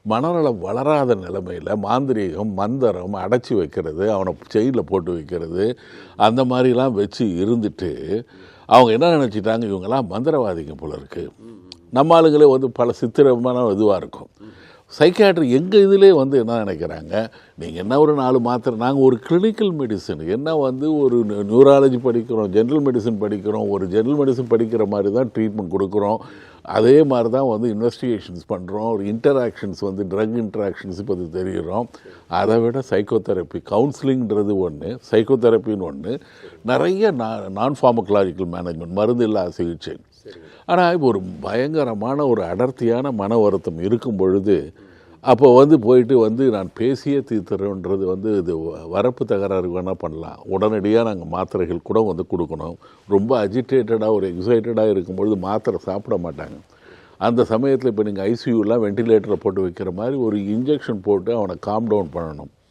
மனநலம் வளராத நிலைமையில் மாந்திரீகம் மந்திரம் அடைச்சி வைக்கிறது, அவனை செயலில் போட்டு வைக்கிறது, அந்த மாதிரிலாம் வச்சு இருந்துட்டு அவங்க என்ன நினச்சிட்டாங்க, இவங்கெல்லாம் மந்திரவாதிங்க போல இருக்குது. நம்ம ஆளுங்களே வந்து பல சித்திரமான இதுவாக இருக்கும். சைக்காட்ரி எங்கள் இதிலே வந்து என்ன நினைக்கிறாங்க, நீங்கள் என்ன ஒரு 4 மாத்திரை, நாங்கள் ஒரு கிளினிக்கல் மெடிசன் என்ன வந்து ஒரு நியூராலஜி படிக்கிறோம், ஜென்ரல் மெடிசன் படிக்கிறோம், ஒரு ஜென்ரல் மெடிசன் படிக்கிற மாதிரி தான் ட்ரீட்மெண்ட் கொடுக்குறோம். அதே மாதிரி தான் வந்து இன்வெஸ்டிகேஷன்ஸ் பண்ணுறோம், ஒரு இன்டராக்ஷன்ஸ் வந்து ட்ரக் இன்டராக்ஷன்ஸ் இப்போ அது தெரிகிறோம். அதை விட சைக்கோதெரப்பி கவுன்சிலிங்கிறது ஒன்று, சைக்கோதெரப்பின்னு ஒன்று, நிறைய நான் ஃபார்மகலாஜிக்கல் மேனேஜ்மெண்ட் மருந்து இல்லா சிகிச்சை. ஆனால் இப்போ ஒரு பயங்கரமான ஒரு அடர்த்தியான மன வருத்தம் இருக்கும் பொழுது அப்போ வந்து போயிட்டு வந்து நான் பேசியே தீர்த்துறேன்றது வந்து இது வரப்பு தகராறு வேணால் பண்ணலாம். உடனடியாக நாங்கள் மாத்திரைகள் கூட வந்து கொடுக்கணும். ரொம்ப அஜிடேட்டடாக ஒரு எக்ஸைட்டடாக இருக்கும்பொழுது மாத்திரை சாப்பிட மாட்டாங்க. அந்த சமயத்தில் இப்போ நீங்கள் ஐசியூலாம் வெண்டிலேட்டரை போட்டு வைக்கிற மாதிரி ஒரு இன்ஜெக்ஷன் போட்டு அவனை காம் டவுன் பண்ணணும்.